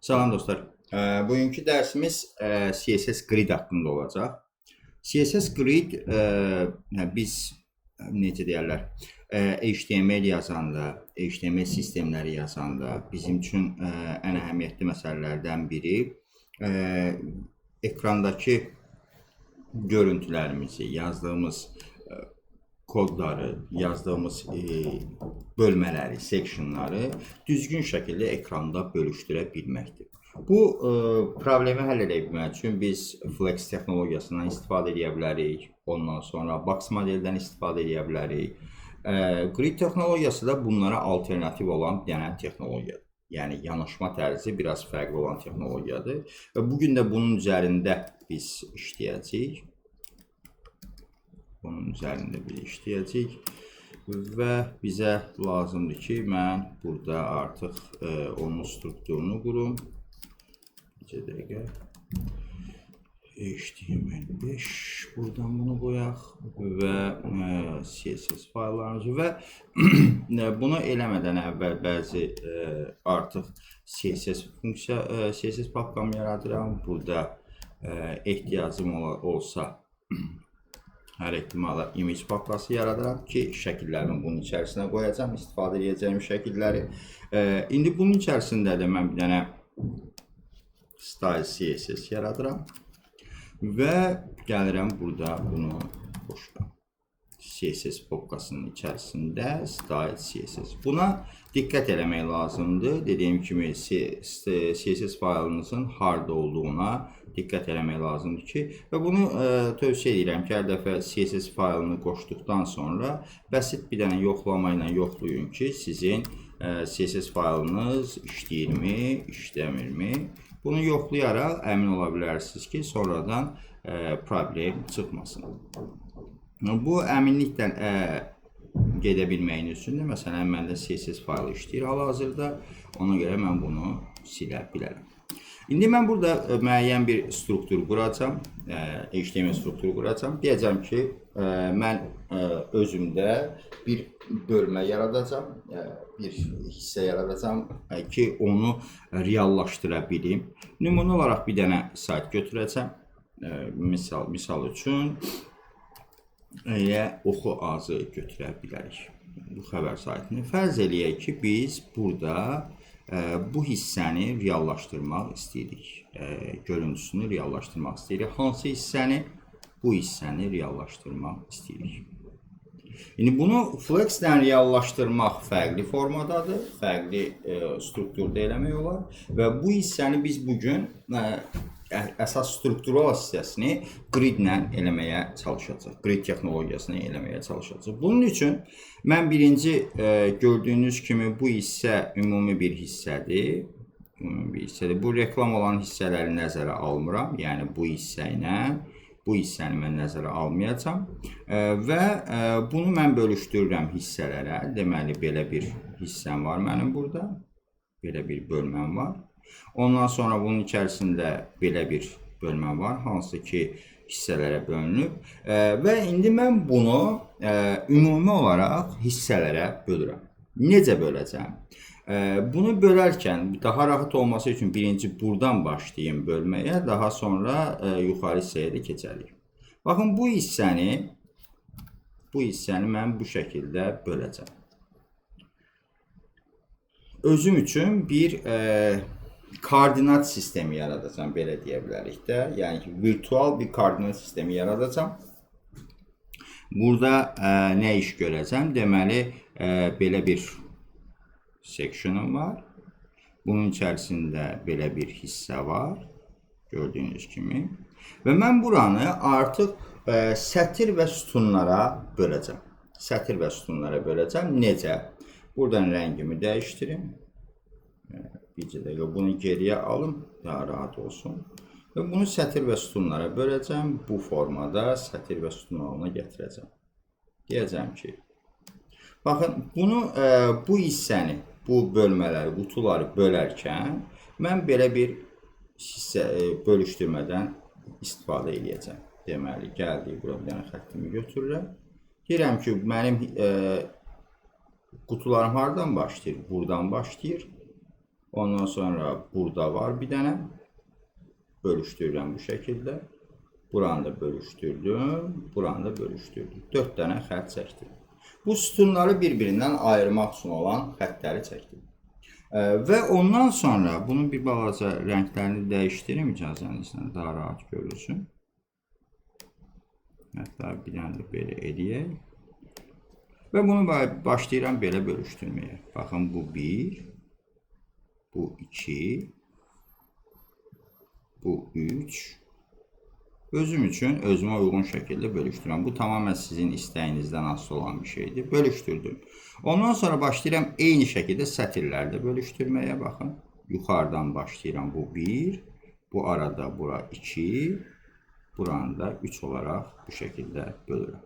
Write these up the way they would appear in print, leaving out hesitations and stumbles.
Salam dostlar. Bugünkü dərsimiz CSS Grid haqqında olacaq. CSS Grid biz necə deyərlər, HTML yazanda, HTML sistemləri yazanda bizim üçün ən əhəmiyyətli məsələlərdən biri ekrandakı görüntülərimizi, yazdığımız kodları, yazdığımız bölmələri, sectionları düzgün şəkildə ekranda bölüşdürə bilməkdir. Bu problemi həll edə bilmək üçün biz Flex texnologiyasından istifadə edə bilərik. Ondan sonra box modeldən istifadə edə bilərik. Grid texnologiyası da bunlara alternativ olan bir dənə texnologiyadır. Yəni yanaşma tərzi biraz fərqli olan texnologiyadır. Və bugün də bunun üzərində biz işləyəcəyik. Bunun üzərində bir işləyəcək və bizə lazımdır ki, mən burada artıq onun strukturunu qurum. Bir dəqiqə. HTML5 buradan bunu qoyaq və CSS fayllarımızı və bunu eləmədən əvvəl bəzi artıq CSS papkamı yaradıram. Burada ehtiyacım olsa hər ehtimala image papkası yaradıram ki, şəkillərimi bunun içərisinə qoyacağım, istifadə edəcəyim şəkilləri. İndi bunun içərisində də mən bir dənə style CSS yaradıram və gəlirəm burada bunu qoşuram. CSS papkasının içərisində style CSS. Buna diqqət eləmək lazımdır. Dediyim kimi CSS faylınızın harda olduğuna diqqət eləmək lazımdır ki, və bunu tövsiyə edirəm ki, hər dəfə CSS faylını qoşduqdan sonra bəsit bir dənə yoxlama ilə yoxlayın ki, sizin CSS faylınız işləyirmi, işləmirmi? Bunu yoxlayaraq əmin ola bilərsiniz ki, sonradan problem çıxmasın. Bu əminlikdən gedə bilməyin üstündə. Məsələn, məndə CSS faylı işləyir hal-hazırda. Ona görə mən bunu silə bilərəm. İndi mən burada müəyyən bir struktur quracam, HTML strukturu quracam. Deyəcəm ki, mən özümdə bir bölmə yaradacam, bir hissə yaradacam ki, onu reallaşdıra bilim. Nümunə olaraq bir dənə sayt götürəcəm. Misal üçün elə oxu azı götürə bilərik bu xəbər saytını. Fərz eləyək ki, biz burada bu hissəni reallaşdırmaq istəyirik. Görüntüsünü reallaşdırmaq istəyirik. Hansı hissəni? Bu hissəni reallaşdırmaq istəyirik. İndi bunu Flex-lə reallaşdırmaq fərqli formadadır, fərqli strukturda eləmək olar və bu hissəni biz bugün əsas struktural hissəsini Grid-lə eləməyə çalışacaq, Grid texnologiyasını eləməyə çalışacaq. Bunun üçün mən birinci gördüyünüz kimi bu hissə ümumi bir hissədir. Bu reklam olan hissələri nəzərə almıram, yəni bu hissə ilə bu hissəni mən nəzərə almayacam və bunu mən bölüşdürürəm hissələrə. Deməli, belə bir hissəm var mənim burada, belə bir bölməm var. Ondan sonra bunun içərisində belə bir bölməm var, hansı ki hissələrə bölünüb və indi mən bunu ümumi olaraq hissələrə bölürəm. Necə böləcəm? Bunu bölərkən daha rahat olması üçün birinci buradan başlayayım bölməyə, daha sonra yuxarı hissəyə də keçərik. Baxın, bu hissəni mən bu şəkildə böləcəm. Özüm üçün bir koordinat sistemi yaradacam, belə deyə bilərik də. Yəni ki, virtual bir koordinat sistemi yaradacam. Burada nə iş görəcəm? Deməli, belə bir section'um var. Bunun içərisində belə bir hissə var. Gördüyünüz kimi. Və mən buranı artıq sətir və sütunlara böləcəm. Sətir və sütunlara böləcəm. Necə? Buradan rəngimi dəyişdirim. Bircə dəqiqə bunu geriyə alım, daha rahat olsun. Və bunu sətir və sütunlara böləcəm. Bu formada sətir və sütun halına gətirəcəm. Deyəcəm ki, baxın, bunu, bu hissəni, bu bölmələri, qutuları bölərkən mən belə bir hissə bölüşdürmədən istifadə edəcəm. Deməli, gəldik, bura bir dənə xəttimi götürürəm. Deyirəm ki, mənim qutularım hardan başlayır? Buradan başlayır. Ondan sonra burada var bir dənə. Bölüşdürürəm bu şəkildə. Buranı da bölüşdürdüm. Buranı da bölüşdürdüm. 4 dənə xətt çəkdim. Bu sütunları bir-birindən ayırmaq üçün olan xəttləri çəkdim. Və ondan sonra bunun bir balaca rənglərini dəyişdirim icazənizlə daha rahat görülsün. Hətta bir dənə də belə edəyək. Və bunu başlayıram belə bölüşdürməyə. Baxın bu 1, bu 2, bu 3. Özüm üçün özümə uyğun şəkildə bölüşdürürəm. Bu tamamen sizin istəyinizdən asılı olan bir şeydir. Bölüşdürdüm. Ondan sonra başlayıram eyni şəkildə sətirlərdə bölüşdürməyə. Baxın. Yuxarıdan başlayıram. Bu 1. Bu arada bura 2. Buranı da 3 olaraq bu şəkildə bölürəm.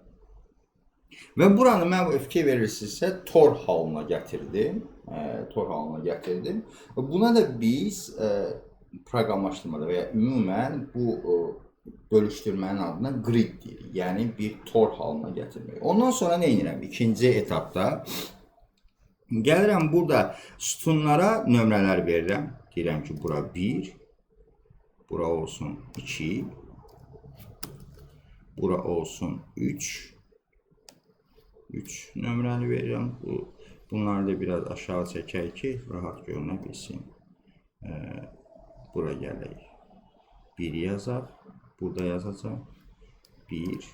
Və buranı mən fikir verirsinizsə tor halına gətirdim. Buna da biz proqramlaşdırmada və ya ümumən bu bölüşdürmənin adına grid deyirik. Yəni bir tor halına gətirmək. Ondan sonra nə edirəm? İkinci etapda gəlirəm burada sütunlara nömrələr verirəm. Deyirəm ki, bura 1, bura olsun 2, bura olsun 3 nömrəni verirəm. Bunları da biraz aşağı çəkək ki, rahat görünə bilsin. Bura gələk. 1 yazaq. Burada yazacağım. 1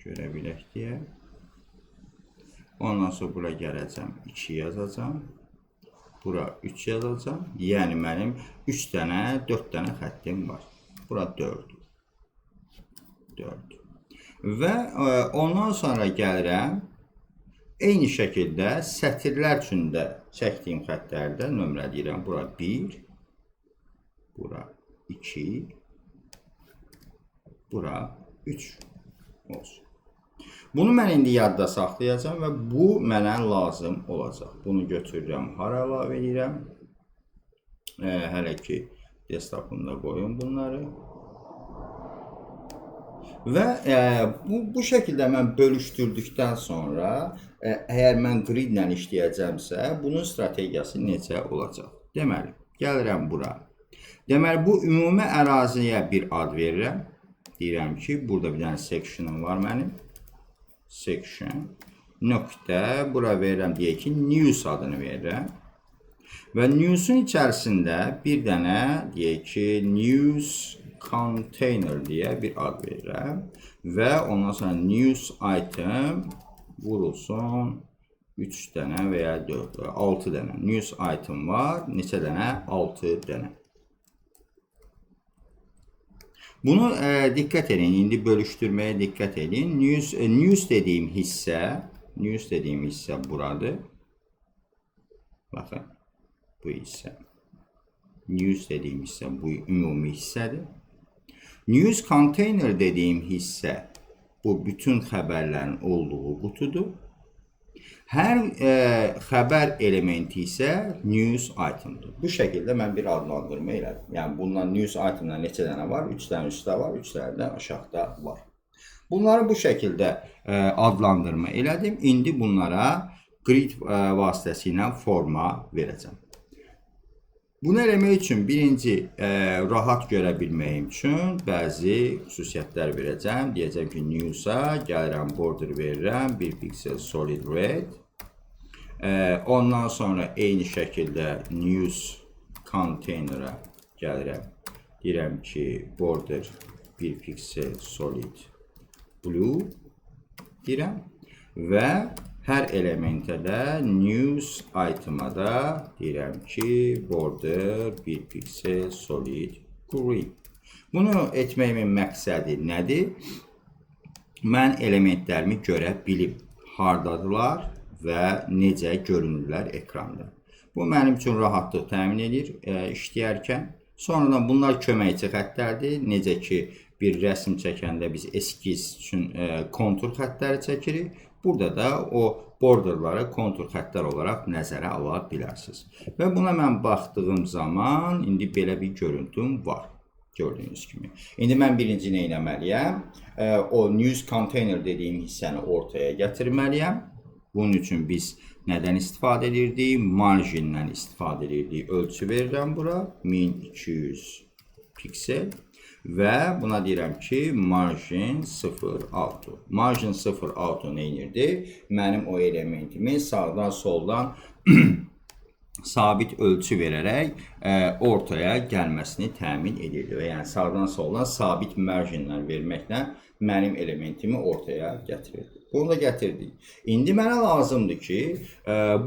görə bilək deyə. Ondan sonra bura gələcəm. 2 yazacağım. Bura 3 yazacağım. Yəni mənim 3 dənə, 4 dənə xəttim var. Bura 4. Və ondan sonra gəlirəm. Eyni şəkildə sətirlər üçün də çəkdiyim xətlərdə nömrələyirəm. Bura 1, bura 2, bura 3 olsun. Bunu mən indi yadda saxlayacağım və bu mənə lazım olacaq. Bunu götürürəm, hara əlavə edirəm. Hələ ki, desktopumda qoyun bunları. Və bu şəkildə mən bölüşdürdükdən sonra, əgər mən grid ilə işləyəcəmsə, bunun strategiyası necə olacaq? Deməli, gəlirəm bura. Deməli, bu ümumi əraziyə bir ad verirəm. Deyirəm ki, burada bir dənə section'ım var mənim. Section. Nöqtə. Bura verirəm, deyək ki, news adını verirəm. Və news'un içərisində bir dənə, deyək ki, news container deyə bir ad verirəm. Və ondan sonra news item vurulsun 3 dənə və ya 6 dənə. News item var. Neçə dənə? 6 dənə. Bunu diqqət edin, indi bölüşdürməyə diqqət edin. News dediyim hissə buradır. Baxın, bu hissə. News dediyim hissə bu ümumi hissədir. News container dediyim hissə bu bütün xəbərlərin olduğu qutudur. Hər xəbər elementi isə news itemdir. Bu şəkildə mən bir adlandırma elədim. Yəni, bundan news itemdən neçə dənə var? 3 dənə üstdə var, 3 dənə də aşağıda var. Bunları bu şəkildə adlandırma elədim. İndi bunlara grid vasitəsilə forma verəcəm. Bunu eləmək üçün birinci rahat görə bilməyim üçün bəzi xüsusiyyətlər verəcəm. Deyəcəm ki, news'a gəlirəm, border verirəm, 1 pixel solid red. Ondan sonra eyni şəkildə news container'a gəlirəm. Deyirəm ki, border 1 pixel solid blue deyirəm və hər elementə də news item'a da deyirəm ki, border 1 pixel solid green. Bunu etməyimin məqsədi nədir? Mən elementlərimi görə bilim. Hardadılar və necə görünürlər ekranda. Bu mənim üçün rahatlıq təmin edir işləyərkən. Sonradan bunlar köməkçi xəttlərdir. Necə ki, bir rəsm çəkəndə biz eskiz üçün kontur xəttləri çəkirik. Burada da o borderları kontur xəttlər olaraq nəzərə ala bilərsiniz. Və buna mən baxdığım zaman indi belə bir görüntüm var. Gördüyünüz kimi. İndi mən birinci nə etməliyəm? O news container dediyim hissəni ortaya gətirməliyəm. Bunun üçün biz Nədən istifadə edirdik? Marjindən istifadə edirdik. Ölçü verirəm bura. 1200 piksel. Və buna deyirəm ki, margin 0.6. Margin 0.6 nə edirdi? Mənim o elementimi sağdan soldan sabit ölçü verərək ortaya gəlməsini təmin edirdi. Və yəni sağdan soldan sabit marjinlər verməklə mənim elementimi ortaya gətirirdi. Bunu da gətirdik. İndi mənə lazımdır ki,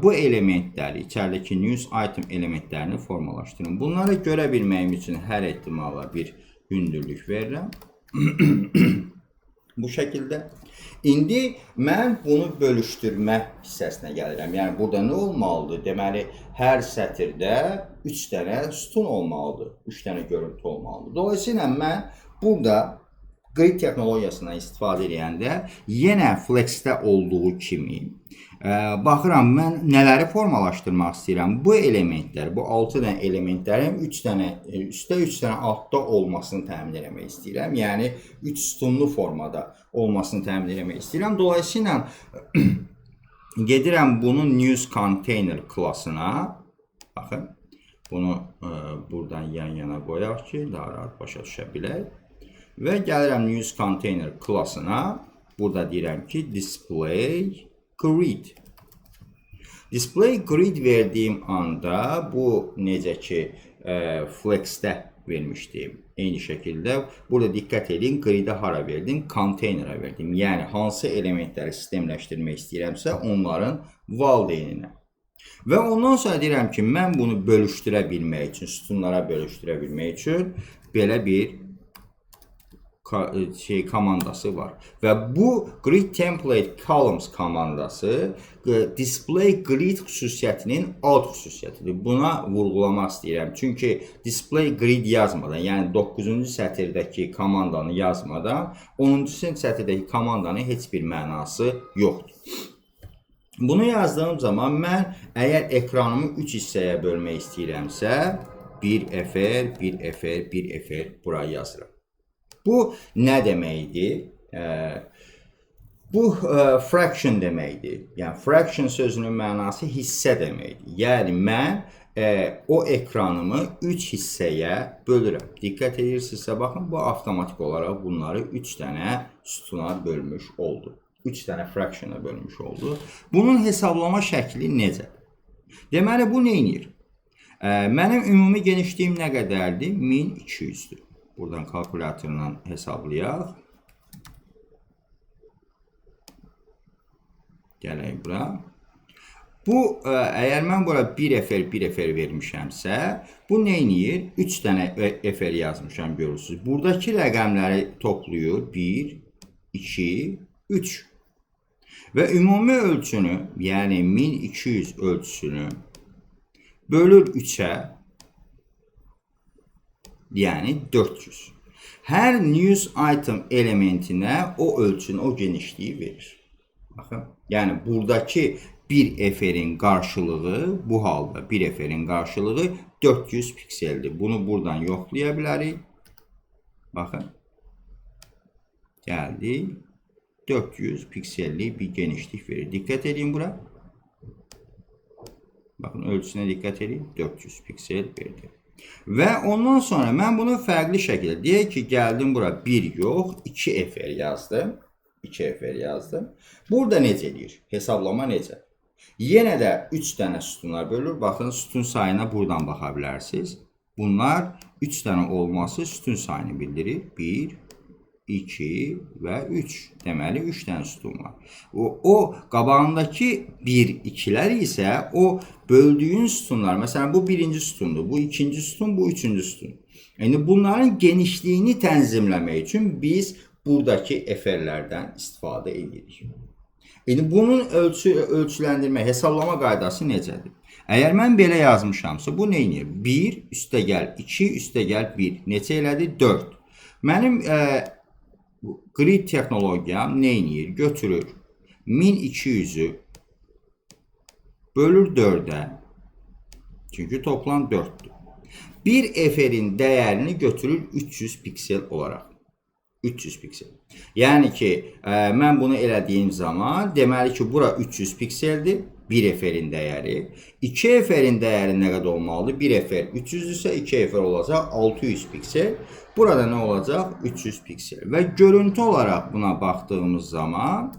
bu elementləri, içəridəki news item elementlərini formalaşdırın. Bunları görə bilməyim üçün hər ehtimala bir hündürlük verirəm. Bu şəkildə. İndi mən bunu bölüşdürmə hissəsinə gəlirəm. Yəni burada nə olmalıdır? Deməli, hər sətirdə 3 dənə sütun olmalıdır. 3 dənə görüntü olmalıdır. Dolayısıyla mən burada grid texnologiyasından istifadə edəndə yenə Flexdə olduğu kimi baxıram mən nələri formalaşdırmaq istəyirəm. Bu elementlər, bu 6 dənə elementlərin 3 dənə üstdə, 3 dənə altda olmasını təmin etmək istəyirəm. Yəni 3 sütunlu formada olmasını təmin etmək istəyirəm. Dolayısıyla gedirəm bunun news container klassına. Baxın, bunu buradan yan-yana qoyaq ki, daha rahat başa düşə bilək. Və gəlirəm news container klassına. Burada deyirəm ki, display grid. Display grid verdiyim anda bu necə ki Flexdə vermişdim. Eyni şəkildə burada diqqət edin, gridə hara verdim? Container'a verdim. Yəni hansı elementləri sistemləşdirmək istəyirəmsə onların valideyninə. Və ondan sonra deyirəm ki, mən bunu bölüşdürə bilmək üçün, sütunlara bölüşdürə bilmək üçün belə bir komandası var. Və bu grid template columns komandası display grid xüsusiyyətinin alt xüsusiyyətidir. Buna vurğulamaq istəyirəm. Çünki display grid yazmadan, yəni 9-cu sətirdəki komandanı yazmadan 10-cu sətirdəki komandanın heç bir mənası yoxdur. Bunu yazdığım zaman mən əgər ekranımı 3 hissəyə bölmək istəyirəmsə 1 FR, 1 FR, 1 FR buraya yazıram. Bu nə deməkdir? Bu fraction deməkdir. Yəni fraction sözünün mənası hissə deməkdir. Yəni mən o ekranımı 3 hissəyə bölürəm. Diqqət edirsinizsə baxın, bu avtomatik olaraq bunları 3 dənə sütuna bölmüş oldu. 3 dənə fractiona bölmüş oldu. Bunun hesablama şəkli necədir? Deməli bu nə edir? Mənim ümumi genişliyim nə qədərdir? 1200'dür. Buradan kalkulatorla hesablayaq. Gələk bura. Bu, əgər mən bura 1 FR vermişəmsə, bu nə edir? 3 dənə FR yazmışam, görürsünüz. Buradakı rəqəmləri toplayır. 1, 2, 3. Və ümumi ölçünü, yəni 1200 ölçüsünü bölür 3'ə, yəni 400. Hər news item elementinə o ölçünü, o genişliyi verir. Baxın, yəni buradakı 1 FR'in qarşılığı, bu halda 1 FR'in qarşılığı 400 pikseldir. Bunu buradan yoxlaya bilərik. Baxın, gəldi, 400 piksellik bir genişlik verir. Diqqət edin bura. Baxın, ölçüsünə diqqət edin, 400 piksel verdi. Və ondan sonra mən bunu fərqli şəkildə, deyək ki, gəldim bura 1 yox, 2 FR yazdım. 2 FR yazdım. Burada necə edir? Hesablama necə? Yenə də 3 dənə sütunlar bölür. Baxın, sütun sayına buradan baxa bilərsiniz. Bunlar 3 dənə olması sütun sayını bildirir. 1, 2 və 3. Deməli 3 dənə sütun var. O qabağındakı 1, 2'lər isə o böldüyün sütunlar. Məsələn bu birinci sütundur, bu ikinci sütun, bu üçüncü sütun. Yəni bunların genişliyini tənzimləmək üçün biz buradakı FR'lərdən istifadə edirik. Yəni bunun ölçüləndirmə, hesablama qaydası necədir? Əgər mən belə yazmışamsa bu nə edir? 1 üstə gəl 2 üstə gəl 1. Neçə elədi? 4. Mənim grid texnologiyam nə edir? Götürür 1200'ü bölür 4'ə. Çünki toplam 4'dür. Bir FR'in dəyərini götürür 300 piksel olaraq. 300 piksel. Yəni ki, mən bunu elədiyim zaman deməli ki, bura 300 pikseldir. 1 eferin dəyəri. 2 eferin dəyəri nə qədər olmalıdır? 1 efer 300-dürsə 2 efer olacaq 600 piksel. Burada nə olacaq? 300 piksel. Və görüntü olaraq buna baxdığımız zaman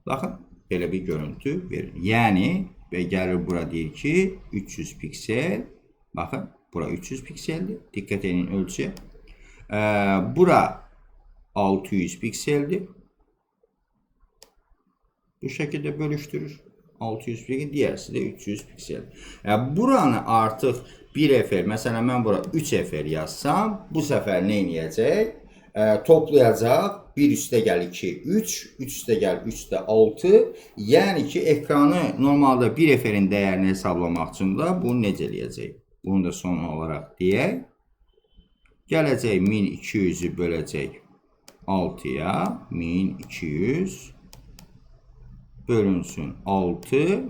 baxın, belə bir görüntü verir. Yəni, və gəlir bura deyir ki, 300 piksel. Baxın, bura 300 pikseldir. Diqqət edin ölçüyə. Bura 600 pikseldir. Bu şəkildə bölüşdürür. 600 piksel, diğerisi de 300 piksel. Yəni, buranı artıq 1 efer, məsələn, mən bura 3 efer yazsam, bu səfər nə edəcək? Toplayacaq 1 üstə gəl 2, 3, 3 üstə gəl 3 də 6. Yəni ki, ekranı normalda 1 eferin dəyərini hesablamaq üçün də bunu necə eləyəcək? Bunu da son olaraq deyək. Gələcək 1200-ü böləcək 6-ya, 1200 bölünsün 6.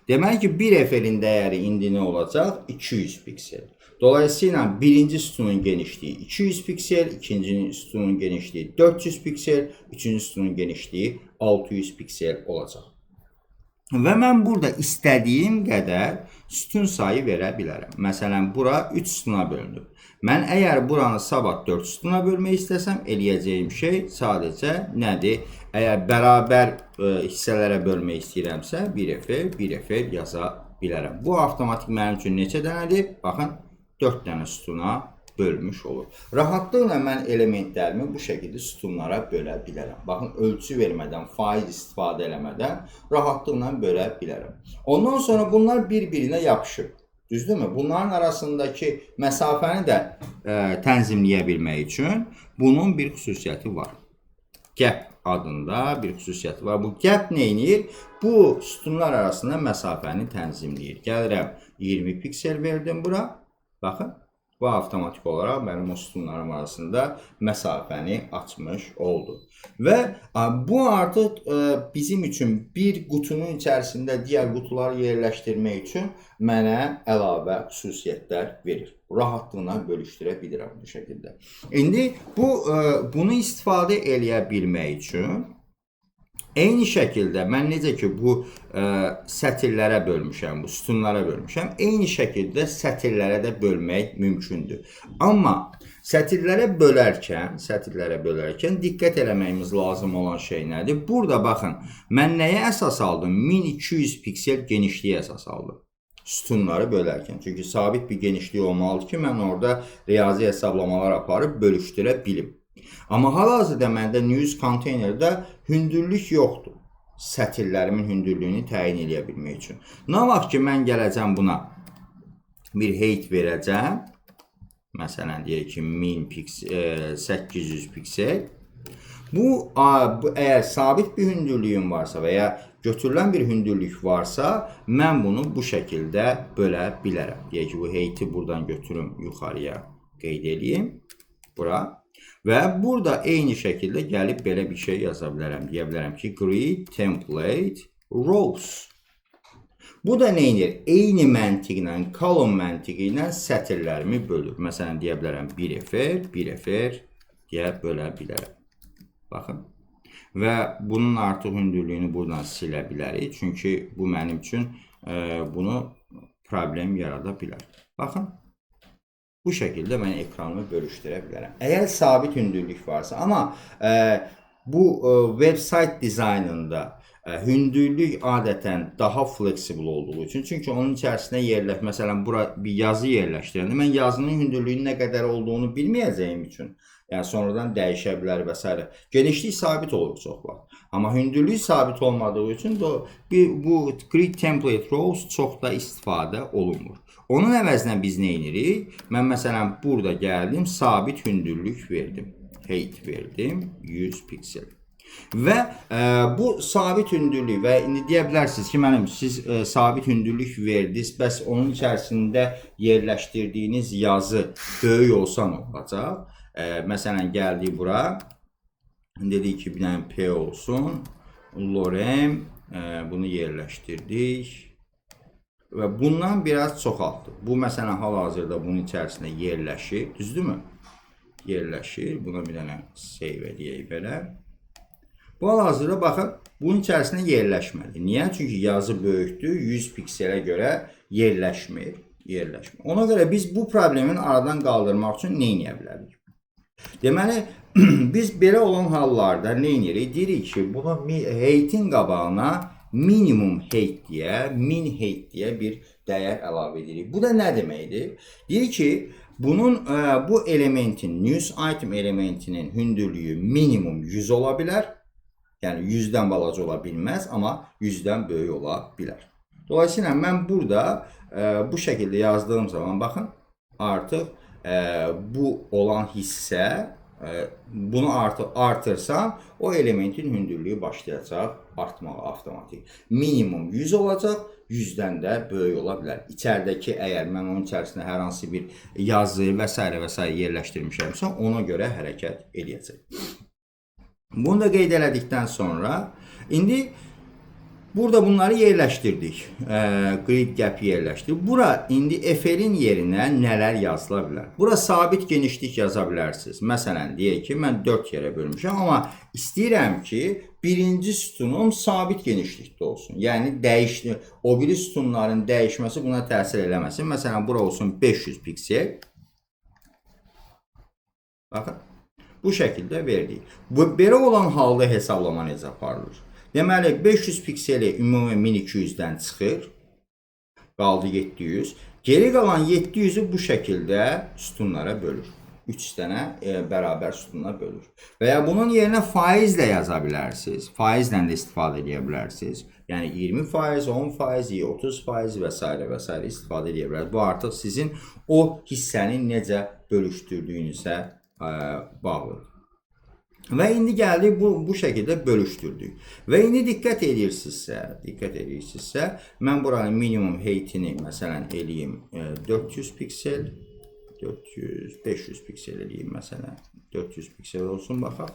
Demək ki, 1 eferin dəyəri indi nə olacaq? 200 piksel. Dolayısıyla birinci sütunun genişliyi 200 piksel, ikinci sütunun genişliyi 400 piksel, üçüncü sütunun genişliyi 600 piksel olacaq. Və mən burada istədiyim qədər sütun sayı verə bilərəm. Məsələn, bura 3 sütuna bölünür. Mən əgər buranı sabah 4 sütuna bölmək istəsəm, eləyəcəyim şey sadəcə nədir? Əgər bərabər hissələrə bölmək istəyirəmsə, 1 efer yaza bilərəm. Bu avtomatik mənim üçün neçə dənədir? Baxın, 4 dənə sütuna bölmüş olur. Rahatlıqla mən elementlərimi bu şəkildə sütunlara bölə bilərəm. Baxın, ölçü vermədən, faiz istifadə eləmədən rahatlıqla bölə bilərəm. Ondan sonra bunlar bir-birinə yapışıb. Düzdürmü? Bunların arasındakı məsafəni də tənzimləyə bilmək üçün bunun bir xüsusiyyəti var. Gap adında bir xüsusiyyəti var. Bu gap nə edir? Bu sütunlar arasında məsafəni tənzimləyir. Gəlirəm 20 piksel verdim bura. Baxın. Bu avtomatik olaraq mənim o sütunlarım arasında məsafəni açmış oldu. Və bu artıq bizim üçün bir qutunun içərisində digər qutuları yerləşdirmək üçün mənə əlavə xüsusiyyətlər verir. Rahatlıqla bölüşdürə bilirəm bu şəkildə. İndi bunu istifadə eləyə bilmək üçün eyni şəkildə mən necə ki bu sətirlərə bölmüşəm, bu sütunlara bölmüşəm, eyni şəkildə sətirlərə də bölmək mümkündür. Amma sətirlərə bölərkən diqqət eləməyimiz lazım olan şey nədir? Burada baxın, mən nəyə əsas aldım? 1200 piksel genişliyə əsas aldım. Sütunları bölərkən. Çünki sabit bir genişliyi olmalıdır ki, mən orada riyazi hesablamalar aparıb bölüşdürə bilim. Amma hal-hazırda məndə news konteynerdə hündürlük yoxdur. Sətirlərimin hündürlüyünü təyin edə bilmək üçün. Nə vaxt ki, mən gələcəm buna bir height verəcəm. Məsələn, deyək ki, 800 piksel. Bu, əgər sabit bir hündürlüyüm varsa və ya götürülən bir hündürlük varsa, mən bunu bu şəkildə bölə bilərəm. Deyək ki, bu height'i buradan götürüm yuxarıya qeyd edeyim. Bura. Və burada eyni şəkildə gəlib belə bir şey yaza bilərəm. Deyə bilərəm ki, grid template rows. Bu da nə edir? Eyni məntiqlə, column məntiqi ilə sətirlərimi bölür. Məsələn, deyə bilərəm 1 efer deyə bölə bilərəm. Baxın. Və bunun artıq hündürlüyünü buradan silə bilərik. Çünki bu mənim üçün bunu problem yarada bilər. Baxın. Bu şəkildə mən ekranımı bölüşdürə bilərəm. Əgər sabit hündürlük varsa, amma bu website dizaynında hündürlük adətən daha flexible olduğu üçün, çünki onun içərisində məsələn, bura bir yazı yerləşdirəndə, mən yazının hündürlüyünün nə qədər olduğunu bilməyəcəyim üçün, yəni sonradan dəyişə bilər və s. Genişlik sabit olur çox vaxt. Amma hündürlük sabit olmadığı üçün bu grid template rows çox da istifadə olunmur. Onun əvəzinə biz nə edirik? Mən məsələn burada gəldim, sabit hündürlük verdim. Height verdim, 100 piksel. Və bu sabit hündürlük və indi deyə bilərsiniz ki, siz sabit hündürlük verdiniz, bəs onun içərisində yerləşdirdiyiniz yazı böyük olsa nə olacaq? Məsələn, gəldik bura, dedik ki, bir dənə P olsun, lorem, bunu yerləşdirdik. Və bundan biraz çoxaltdıq. Bu, məsələn, hal-hazırda bunun içərisində yerləşir. Düzdürmü? Yerləşir. Buna bir dənə save edəyək belə. Bu hal-hazırda baxın, bunun içərisində yerləşməli. Niyə? Çünki yazı böyükdür, 100 pikselə görə yerləşmir. Ona görə biz bu problemin aradan qaldırmaq üçün nə edə bilərik? Deməli, biz belə olan hallarda nə edirik? Deyirik ki, bunu heytin qabağına minimum heyt deyə, min heyt deyə bir dəyər əlavə edirik. Bu da nə deməkdir? Deyir ki, bunun bu elementin, news item elementinin hündürlüyü minimum 100 ola bilər. Yəni 100-dən balaca ola bilməz, amma 100-dən böyük ola bilər. Dolayısıyla mən burada bu şəkildə yazdığım zaman baxın, artıq bu olan hissə, bunu artırsam, o elementin hündürlüyü başlayacaq artmağa avtomatik. Minimum 100 olacaq, 100-dən də böyük ola bilər. İçəridəki, əgər mən onun içərisində hər hansı bir yazı və s. yerləşdirmişəmsə, ona görə hərəkət edəcək. Bunu da qeyd elədikdən sonra, indi burada bunları yerləşdirdik. Grid gap yerləşdirdik. Bura indi FL-in yerinə nələr yazıla bilər? Bura sabit genişlik yaza bilərsiniz. Məsələn, deyək ki, mən 4 yerə bölmüşəm, amma istəyirəm ki, birinci sütunum sabit genişlikdə olsun. Yəni, o biri sütunların dəyişməsi buna təsir eləməsin. Məsələn, bura olsun 500 piksel. Baxın, bu şəkildə verdik. Belə olan halda hesablama necə aparılır? Deməli, 500 pikseli ümumi 1200-dən çıxır, qaldı 700. Geri qalan 700-ü bu şəkildə sütunlara bölür. 3 dənə bərabər sütunlara bölür. Və ya bunun yerinə faizlə yaza bilərsiniz. Faizlə də istifadə edə bilərsiniz. Yəni 20%, 10%, 30% və s. istifadə edə bilərsiniz. Bu artıq sizin o hissəni necə bölüşdürdüyünüzə bağlıdır. Və indi gəldik, bu şəkildə bölüşdürdük. Və indi diqqət edirsinizsə, mən buranın minimum heytini, məsələn, eləyim 400 piksel, 500 piksel eləyim, məsələn, 400 piksel olsun, baxaq.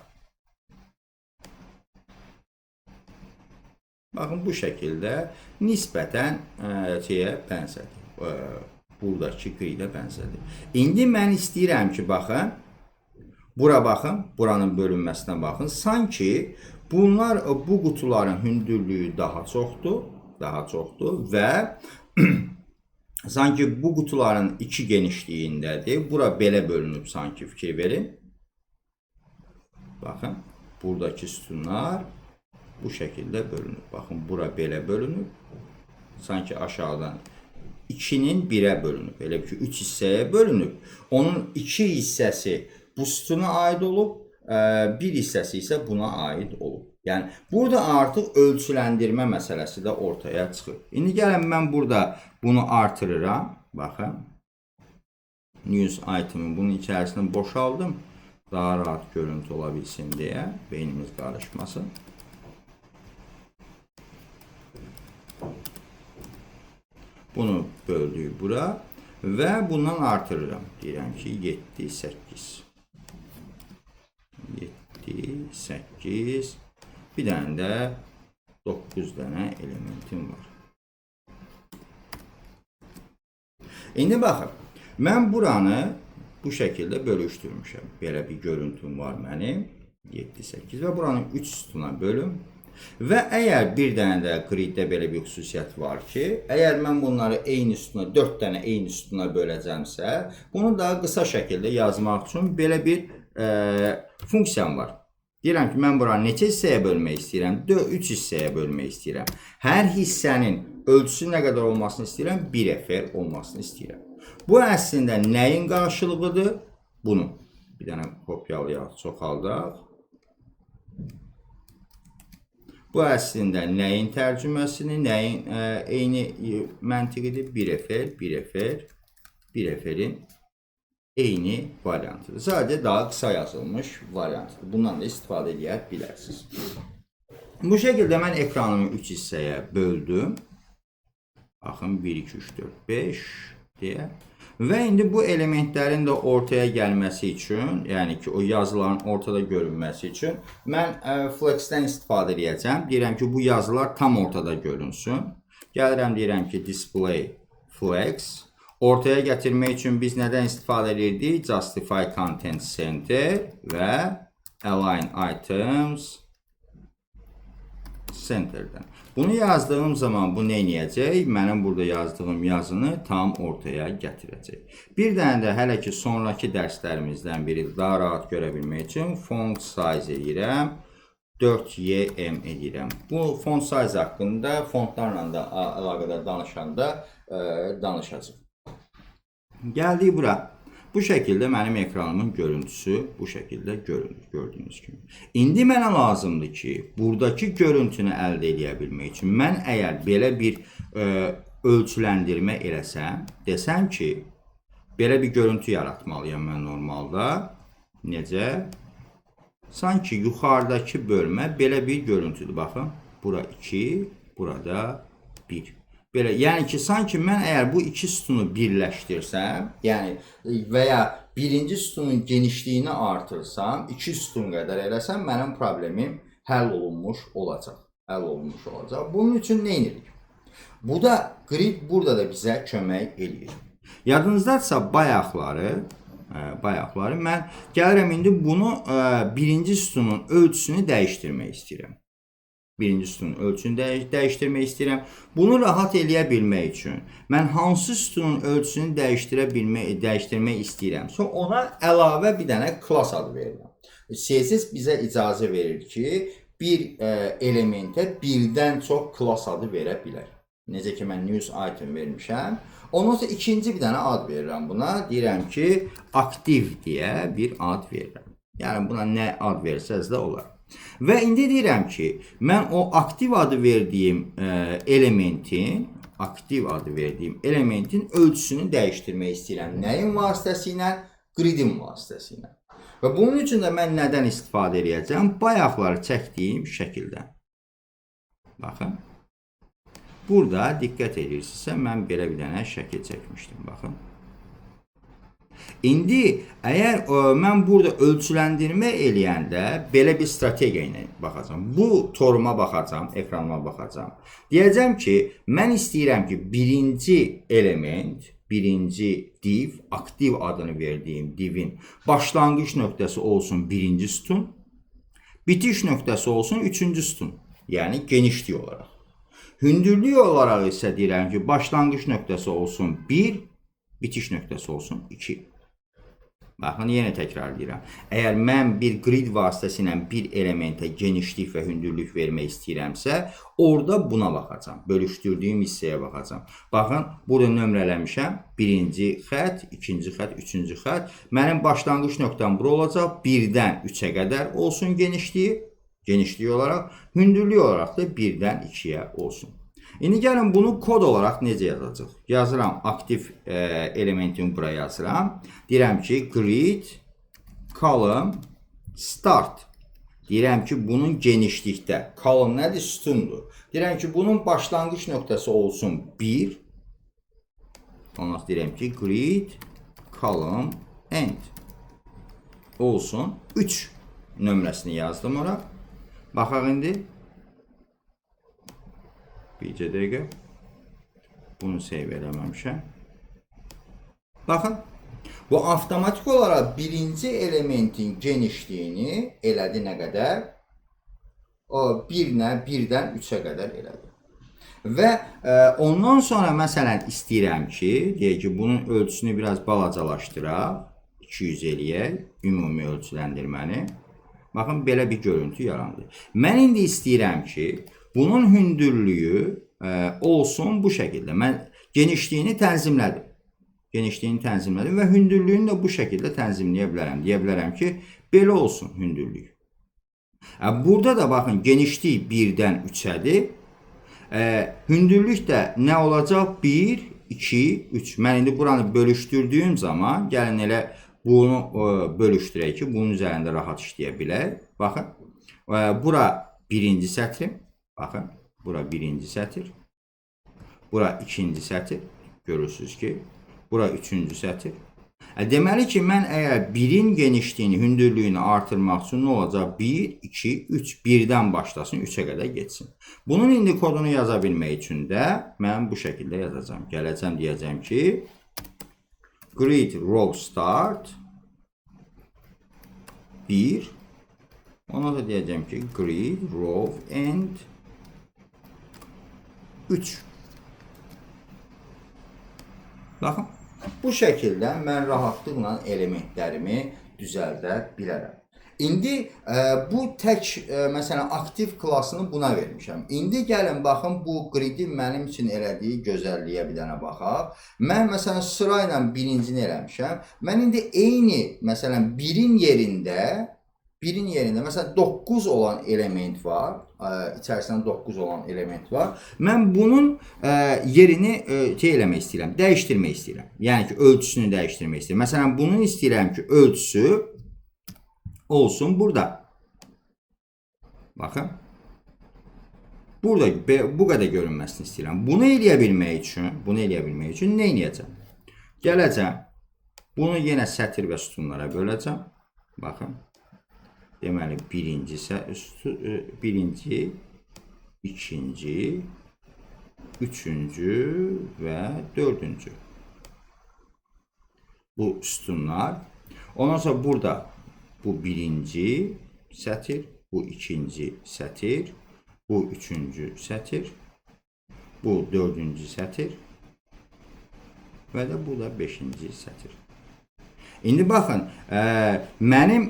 Baxın, bu şəkildə nisbətən bənzədir. Buradakı gridə bənzədir. İndi mən istəyirəm ki, baxın, bura baxın, buranın bölünməsinə baxın. Sanki bu qutuların hündürlüyü daha çoxdur və sanki bu qutuların 2 genişliyindədir. Bura belə bölünüb sanki, fikir verin. Baxın, buradakı sütunlar bu şəkildə bölünüb. Baxın, bura belə bölünüb. Sanki aşağıdan 2-nin 1-ə bölünüb. Elə ki, 3 hissəyə bölünüb. Onun 2 hissəsi bu sütuna aid olub, bir hissəsi isə buna aid olub. Yəni, burada artıq ölçüləndirmə məsələsi də ortaya çıxır. İndi gəlin, mən burada bunu artırıram. Baxın, news itemi bunun içərisində boşaldım. Daha rahat görüntü ola bilsin deyə, beynimiz qarışmasın. Bunu böldük bura və bundan artırıram. Deyirəm ki, 7, 8. 7, 8. Bir dənə də 9 dənə elementim var. İndi baxın, mən buranı bu şəkildə bölüşdürmüşəm. Belə bir görüntüm var mənim. 7, 8 və buranın 3 sütuna bölüm. Və əgər bir dənə də griddə belə bir xüsusiyyət var ki, əgər mən bunları eyni sütuna, 4 dənə eyni sütuna böləcəmsə, bunu daha qısa şəkildə yazmaq üçün belə bir funksiyam var. Deyirəm ki, mən buranı neçə hissəyə bölmək istəyirəm? 3 hissəyə bölmək istəyirəm. Hər hissənin ölçüsü nə qədər olmasını istəyirəm? 1 FL olmasını istəyirəm. Bu əslində nəyin qarşılığıdır? Bunun. Bir dənə kopyalayaq, çoxaldaq. Bu əslində nəyin tərcüməsini, nəyin eyni məntiqidir? 1 FL, 1 FL, 1 FL-in eyni variantıdır. Sadəcə daha qısa yazılmış variantıdır. Bundan da istifadə edə bilərsiniz. Bu şəkildə mən ekranımı 3 hissəyə böldüm. Baxın, 1, 2, 3, 4, 5 deyə. Və indi bu elementlərin də ortaya gəlməsi üçün, yəni ki, o yazıların ortada görünməsi üçün mən flexdən istifadə edəcəm. Deyirəm ki, bu yazılar tam ortada görünsün. Gəlirəm, deyirəm ki, display flex. Ortaya gətirmək üçün biz nədən istifadə edirdik? Justify content center və align items Center'dan. Bunu yazdığım zaman bu nə edəcək? Mənim burada yazdığım yazını tam ortaya gətirəcək. Bir dənə də hələ ki sonraki dərslərimizdən biri daha rahat görə bilmək üçün font size edirəm. 4YM edirəm. Bu font size haqqında fontlarla da əlaqədar danışanda danışacağıq. Gəldik bura. Bu şəkildə mənim ekranımın görüntüsü bu şəkildə görünür, gördüyünüz kimi. İndi mənə lazımdır ki, buradakı görüntünü əldə edə bilmək üçün mən əgər belə bir ölçüləndirmə eləsəm, desəm ki, belə bir görüntü yaratmalıyam mən normalda. Necə? Sanki yuxarıdakı bölmə belə bir görüntüdür. Baxın, bura 2, burada 1. Belə, yəni ki, sanki mən əgər bu iki sütunu birləşdirsəm, yəni və ya birinci sütunun genişliyini artırsam, iki sütun qədər eləsəm, mənim problemim həll olunmuş olacaq. Bunun üçün nə edirik? Bu da grid burada da bizə kömək edir. Yadınızdadsa bayaqları mən gəlirəm indi bunu birinci sütunun ölçüsünü dəyişdirmək istəyirəm. Birinci sütunun ölçüsünü dəyişdirmək istəyirəm. Bunu rahat eləyə bilmək üçün mən hansı sütunun ölçüsünü dəyişdirmək istəyirəmsə, ona əlavə bir dənə class adı verirəm. CSS bizə icazə verir ki, bir elementə birdən çox class adı verə bilər. Necə ki, mən news item vermişəm. Ondan sonra ikinci bir dənə ad verirəm buna. Deyirəm ki, aktiv deyə bir ad verirəm. Yəni buna nə ad versəz də olar. Və indi deyirəm ki, mən o aktiv adı verdiyim elementin ölçüsünü dəyişdirmək istəyirəm. Nəyin vasitəsilə? Gridin vasitəsilə. Və bunun üçün də mən nədən istifadə edəcəm? Bayaqları çəkdiyim şəkildən. Baxın. Burada diqqət edirsinizsə, mən belə bir dənə şəkil çəkmişdim. Baxın. İndi əgər mən burada ölçüləndirmə eləyəndə belə bir strategiya ilə baxacağam. Bu toruma baxacağam, ekranıma baxacağam. Deyəcəm ki, mən istəyirəm ki, birinci element, birinci div, aktiv adını verdiyim divin başlanğıc nöqtəsi olsun birinci sütun, bitiş nöqtəsi olsun üçüncü sütun. Yəni genişlik olaraq. Hündürlük olaraq isə deyirəm ki, başlanğıc nöqtəsi olsun 1, bitiş nöqtəsi olsun 2. Baxın, yenə təkrar edirəm. Əgər mən bir grid vasitəsilə bir elementə genişlik və hündürlük vermək istəyirəmsə, orada buna baxacam. Bölüşdürdüyüm hissəyə baxacam. Baxın, burada nömrələmişəm. Birinci xət, ikinci xət, üçüncü xət. Mənim başlanğıc nöqtəm bura olacaq. 1-dən 3-ə qədər olsun genişliyi olaraq. Hündürlük olaraq da 1-dən 2-yə olsun. İndi gəlin bunu kod olaraq necə yazacaq? Yazıram, aktiv elementimi buraya yazıram. Deyirəm ki, grid, column, start. Deyirəm ki, bunun genişlikdə. Column nədir? Sütundur. Deyirəm ki, bunun başlanğıc nöqtəsi olsun 1. Ondan deyirəm ki, grid, column, end. Olsun 3 nömrəsini yazdım ora. Baxaq indi. Bircə dəqiqə. Bunu save eləməmişəm. Baxın. Bu avtomatik olaraq birinci elementin genişliyini elədi nə qədər? O 1-dən 3-ə qədər elədi. Və ondan sonra məsələn istəyirəm ki, deyək ki, bunun ölçüsünü biraz balacalaşdıraq. 200 eləyək, ümumi ölçüləndirməni. Baxın, belə bir görüntü yarandı. Mən indi istəyirəm ki, bunun hündürlüyü olsun bu şəkildə. Mən genişliyini tənzimlədim. Və hündürlüyünü də bu şəkildə tənzimləyə bilərəm. Deyə bilərəm ki, belə olsun hündürlük. Burada da baxın, genişlik 1-dən 3-ədir. Hündürlük də nə olacaq? 1, 2, 3. Mən indi buranı bölüşdürdüyüm zaman, gəlin elə bunu bölüşdürək ki, bunun üzərində rahat işləyə bilək. Baxın, bura birinci sətrim. Baxın, bura birinci sətir. Bura ikinci sətir. Görürsünüz ki, bura üçüncü sətir. Deməli ki, mən əgər birin genişliyini, hündürlüyünü artırmaq üçün nə olacaq? 1, 2, 3. 1-dən başlasın, 3-ə qədər geçsin. Bunun indi kodunu yaza bilmək üçün də mən bu şəkildə yazacağım. Gələcəm, deyəcəm ki, grid row start 1. Ona da deyəcəm ki, grid row end 3. Baxın, bu şəkildə mən rahatlıqla elementlərimi düzəldə bilərəm. İndi bu tək, məsələn, aktiv klassını buna vermişəm. İndi gəlin, baxın, bu gridin mənim üçün elədiyi gözəlliyə bir dənə baxaq. Mən, məsələn, sırayla birincini eləmişəm. Mən indi eyni, məsələn, birin yerində, məsələn, 9 olan element var. İçərisində 9 olan element var. Mən bunun yerini eləmək istəyirəm, dəyişdirmək istəyirəm. Yəni ki, ölçüsünü dəyişdirmək istəyirəm. Məsələn, bunun istəyirəm ki, ölçüsü olsun burada. Baxın. Burada bu qədər görünməsini istəyirəm. Bunu eləyə bilmək üçün nə edəcəm? Gələcəm. Bunu yenə sətir və sütunlara böləcəm. Baxın. Deməli, birinci, ikinci, üçüncü və dördüncü. Bu sütunlar. Ondan sonra burada bu birinci sətir, bu ikinci sətir, bu üçüncü sətir, bu dördüncü sətir və də bu da beşinci sətir. İndi baxın, mənim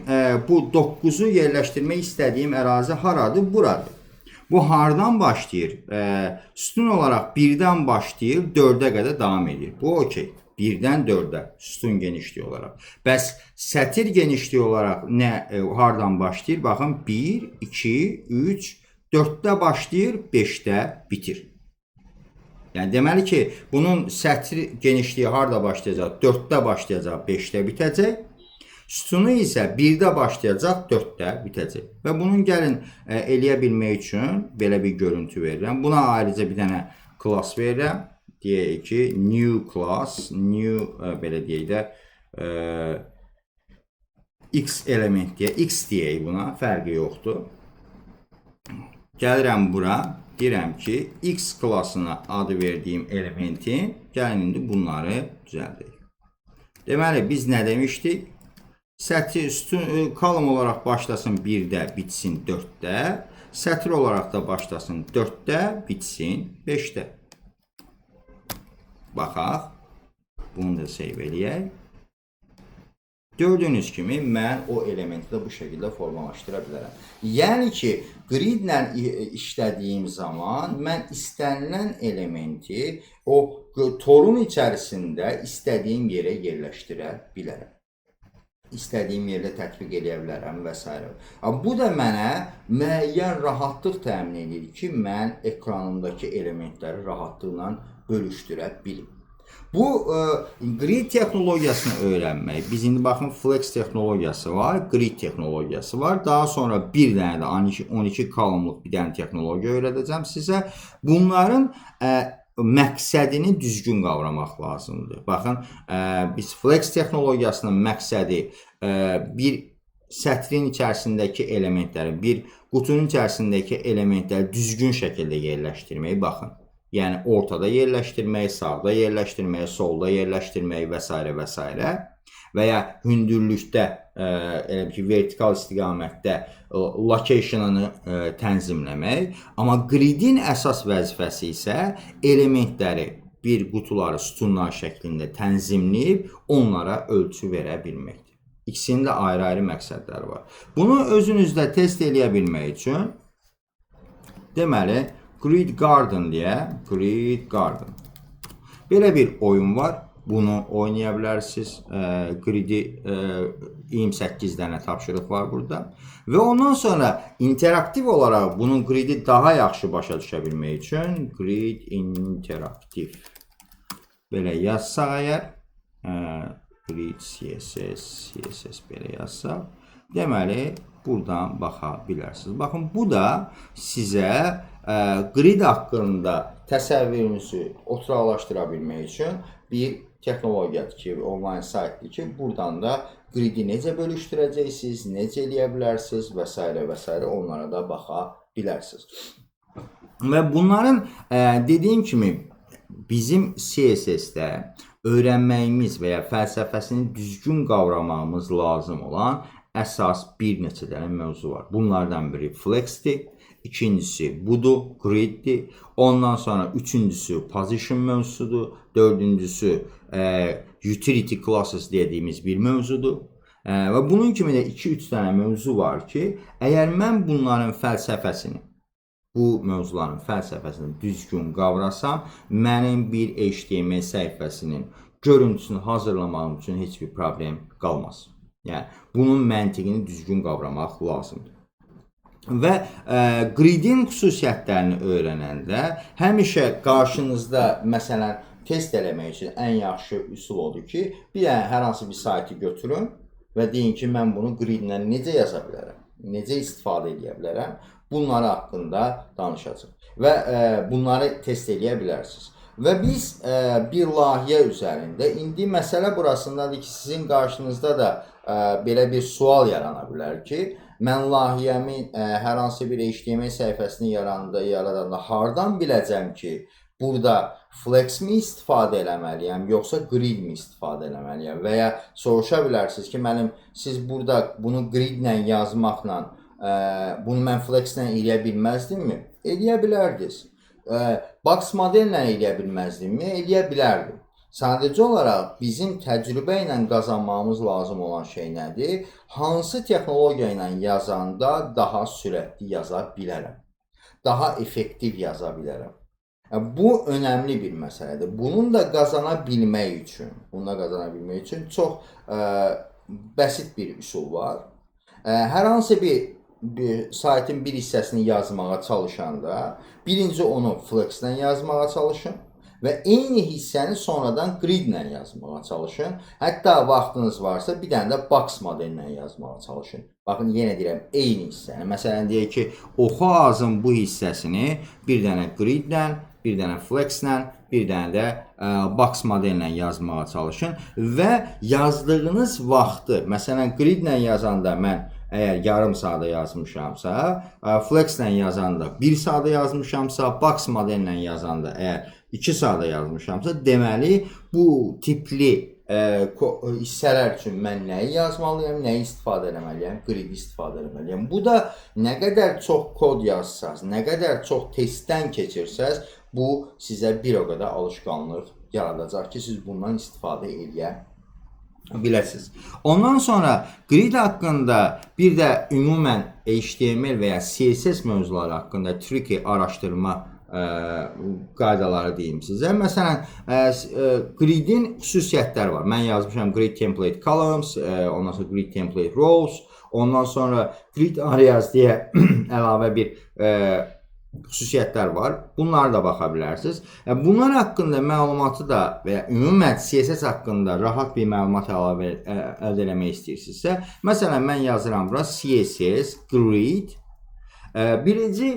bu 9-u yerləşdirmək istədiyim ərazi haradır? Buradır. Bu hardan başlayır? Sütun olaraq 1-dən başlayır, 4-ə qədər davam edir. Bu okey. 1-dən 4-ə sütun genişliyi olaraq. Bəs sətir genişliyi olaraq hardan başlayır? Baxın, 1, 2, 3, 4-də başlayır, 5-də bitir. Yəni, deməli ki, bunun sətir genişliyi harada başlayacaq? 4-də başlayacaq, 5-də bitəcək. Sütunu isə 1-də başlayacaq, 4-də bitəcək. Və bunun gəlin eləyə bilmək üçün belə bir görüntü verirəm. Buna ayrıca bir dənə class verirəm. Deyək ki, new class, belə deyək də, x element deyək, x deyək buna, fərqi yoxdur. Gəlirəm bura, deyirəm ki, x klassına adı verdiyim elementin, gəlin indi bunları düzəldək. Deməli, biz nə demişdik? Sətir, kolum olaraq başlasın 1-də, bitsin 4-də. Sətir olaraq da başlasın 4-də, bitsin 5-də. Baxaq, bunu da save eləyək. Gördüyünüz kimi, mən o elementi də bu şəkildə formalaşdıra bilərəm. Yəni ki, gridlə işlədiyim zaman mən istənilən elementi o torun içərisində istədiyim yerə yerləşdirə bilərəm. İstədiyim yerdə tətbiq edə bilərəm və s. Bu da mənə müəyyən rahatlıq təmin edir ki, mən ekranımdakı elementləri rahatlıqla bölüşdürə bilim. Bu grid texnologiyasını öyrənmək. Biz indi baxın, flex texnologiyası var, grid texnologiyası var. Daha sonra bir dənə də 12 kolumluq bir dənə texnologiya öyrədəcəm sizə. Bunların məqsədini düzgün qavramaq lazımdır. Baxın, biz flex texnologiyasının məqsədi bir sətrin içərisindəki elementləri, bir qutunun içərisindəki elementləri düzgün şəkildə yerləşdirmək. Baxın. Yəni, ortada yerləşdirmək, sağda yerləşdirmək, solda yerləşdirmək və s. və s. Və ya hündürlükdə, vertikal istiqamətdə location'ını tənzimləmək. Amma gridin əsas vəzifəsi isə elementləri, bir qutuları sütunlar şəklində tənzimləyib, onlara ölçü verə bilməkdir. İkisinin də ayrı-ayrı məqsədləri var. Bunu özünüzdə test eləyə bilmək üçün, deməli, Grid Garden deyə, Grid Garden. Belə bir oyun var. Bunu oynaya bilərsiniz. Gridi 28 dənə tapşırıq var burada. Və ondan sonra interaktiv olaraq bunun gridi daha yaxşı başa düşə bilmək üçün Grid Interaktiv. Belə yazsaq əgər, Grid CSS belə yazsaq, deməli, buradan baxa bilərsiniz. Baxın, bu da sizə grid haqqında təsəvvürünüzü oturaqlaşdıra bilmək üçün bir texnologiyadır ki, online saytdır ki, buradan da gridi necə bölüşdürəcəksiniz, necə eləyə bilərsiniz və s. və s. onlara da baxa bilərsiniz. Və bunların dediyim kimi bizim CSS-də öyrənməyimiz və ya fəlsəfəsini düzgün qavramamız lazım olan əsas bir neçə dənə mövzu var. Bunlardan biri flexdir. ikincisi budur, griddir. Ondan sonra üçüncüsü position mövzusudur. Dördüncüsü utility classes dediğimiz bir mövzudur. Və bunun kimi də 2-3 dənə mövzu var ki, əgər mən bunların fəlsəfəsini, bu mövzuların fəlsəfəsini düzgün qavrasam, mənim bir HTML səhifəsinin görüntüsünü hazırlamağım üçün heç bir problem qalmaz. Yəni, bunun məntiqini düzgün qavramaq lazımdır. Və gridin xüsusiyyətlərini öyrənəndə həmişə qarşınızda, məsələn, test eləmək üçün ən yaxşı üsul odur ki, bir dənə hər hansı bir saytı götürün və deyin ki, mən bunu gridlə necə yaza bilərəm, necə istifadə edə bilərəm, bunları haqqında danışacaq və bunları test edə bilərsiniz. Və biz bir layihə üzərində, indi məsələ burasındadır ki, sizin qarşınızda da belə bir sual yarana bilər ki, mən layihəmin hər hansı bir HTML səhifəsini yaradanda hardan biləcəm ki, burada flex mi istifadə eləməliyəm, yoxsa grid mi istifadə eləməliyəm? Və ya soruşa bilərsiniz ki, siz burada bunu gridlə yazmaqla, bunu mən flexlə eləyə bilməzdimmi? Eləyə bilərdiniz. Box modellə eləyə bilməzdimmi? Eləyə bilərdim. Sadəcə olaraq bizim təcrübə ilə qazanmamız lazım olan şey nədir? Hansı texnologiya ilə yazanda daha sürətli yaza bilərəm? Daha effektiv yaza bilərəm? Bu önəmli bir məsələdir. Bunu da qazana bilmək üçün çox bəsit bir üsul var. Hər hansı bir saytın bir hissəsini yazmağa çalışanda, birinci onu flexlə yazmağa çalışın və eyni hissəni sonradan gridlə yazmağa çalışın. Hətta vaxtınız varsa bir dənə də box modellə yazmağa çalışın. Baxın, yenə deyirəm, eyni hissəni. Məsələn, deyək ki, oxu ağzın bu hissəsini bir dənə gridlə, bir dənə flexlə, bir dənə də box modellə yazmağa çalışın və yazdığınız vaxtı, məsələn, gridlə yazanda mən əgər yarım saata yazmışamsa, flexlə yazanda 1 saata yazmışamsa, box modellə yazanda əgər 2 saata yazmışamsa, deməli bu tipli hissələr üçün mən nəyi yazmalıyam, nəyi istifadə etməliyəm, grid istifadə etməliyəm. Bu da nə qədər çox kod yazsaz, nə qədər çox testdən keçirsəz, bu sizə bir o qədər alışqanlıq yaradacaq ki, siz bundan istifadə edə biləsiniz. Ondan sonra grid haqqında bir də ümumən HTML və ya CSS mövzuları haqqında tricky araşdırma qaydaları deyim sizə. Məsələn, gridin xüsusiyyətləri var. Mən yazmışam grid template columns, ondan sonra grid template rows, ondan sonra grid areas deyə əlavə bir xüsusiyyətlər var. Bunlara da baxa bilərsiniz. Bunlar haqqında məlumatı da və ya ümumən CSS haqqında rahat bir məlumat əldə eləmək istəyirsinizsə, məsələn, mən yazıram bura CSS grid. Birinci,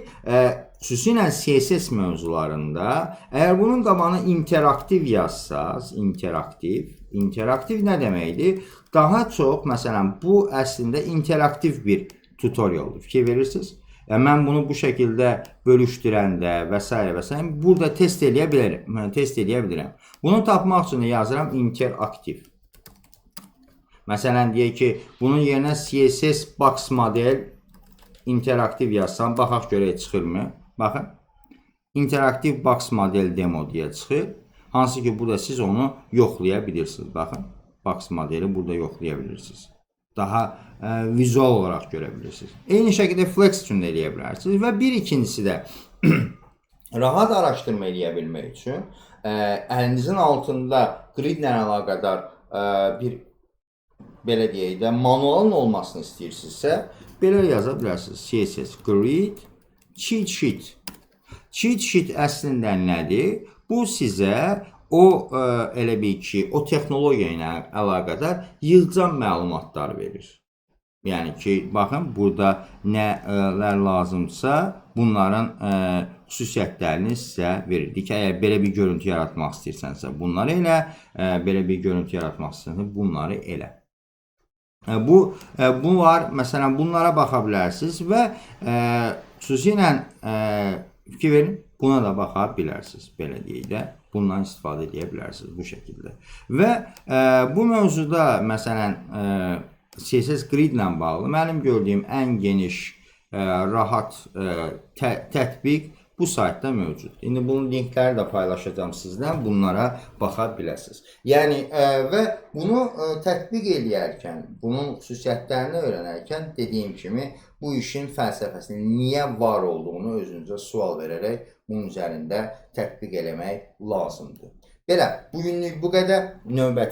xüsusilə CSS mövzularında, əgər bunun qabağına interaktiv yazsaz, interaktiv nə deməkdir? Daha çox, məsələn, bu əslində interaktiv bir tutorialdır. Fikir verirsiniz? Mən bunu bu şəkildə bölüşdürəndə və s. burada test edə bilirəm. Bunu tapmaq üçün yazıram interaktiv. Məsələn, deyək ki, bunun yerinə CSS box model interaktiv yazsam, baxaq görək çıxırmı? Baxın, interaktiv box model demo deyə çıxır. Hansı ki, burada siz onu yoxlaya bilirsiniz. Baxın, box modeli burada yoxlaya bilirsiniz. Daha vizual olaraq görə bilirsiniz. Eyni şəkildə flex üçün də eləyə bilərsiniz. Və bir ikincisi də rahat araşdırma eləyə bilmək üçün əlinizin altında gridlə əlaqədar bir, belə deyək də, manualın olmasını istəyirsinizsə, belə yaza bilərsiniz. CSS grid cheat sheet. Cheat sheet əslində nədir? Bu sizə elə bil ki, o texnologiya ilə əlaqədar yığcam məlumatlar verir. Yəni ki, baxın, burada nələr lazımsa, bunların xüsusiyyətlərini sizə verir. Ki, əgər belə bir görüntü yaratmaq istəyirsənsə, bunları elə, belə bir görüntü yaratmaq istəyirsənsə, bunları elə. Bu var, məsələn, bunlara baxa bilərsiniz və xüsusilə fikir verin, buna da baxa bilərsiniz, belə deyək də. Bundan istifadə edə bilərsiniz bu şəkildə. Və bu mövzuda, məsələn, CSS grid ilə bağlı mənim gördüyüm ən geniş rahat tətbiq bu saytda mövcud. İndi bunun linkləri də paylaşacağım sizdən. Bunlara baxa biləsiniz. Yəni və bunu tətbiq edərkən, bunun xüsusiyyətlərini öyrənərkən dediyim kimi bu işin fəlsəfəsini, niyə var olduğunu özünüzə sual verərək bunun üzərində tətbiq eləmək lazımdır. Belə, bugünlük bu qədər. Növbəti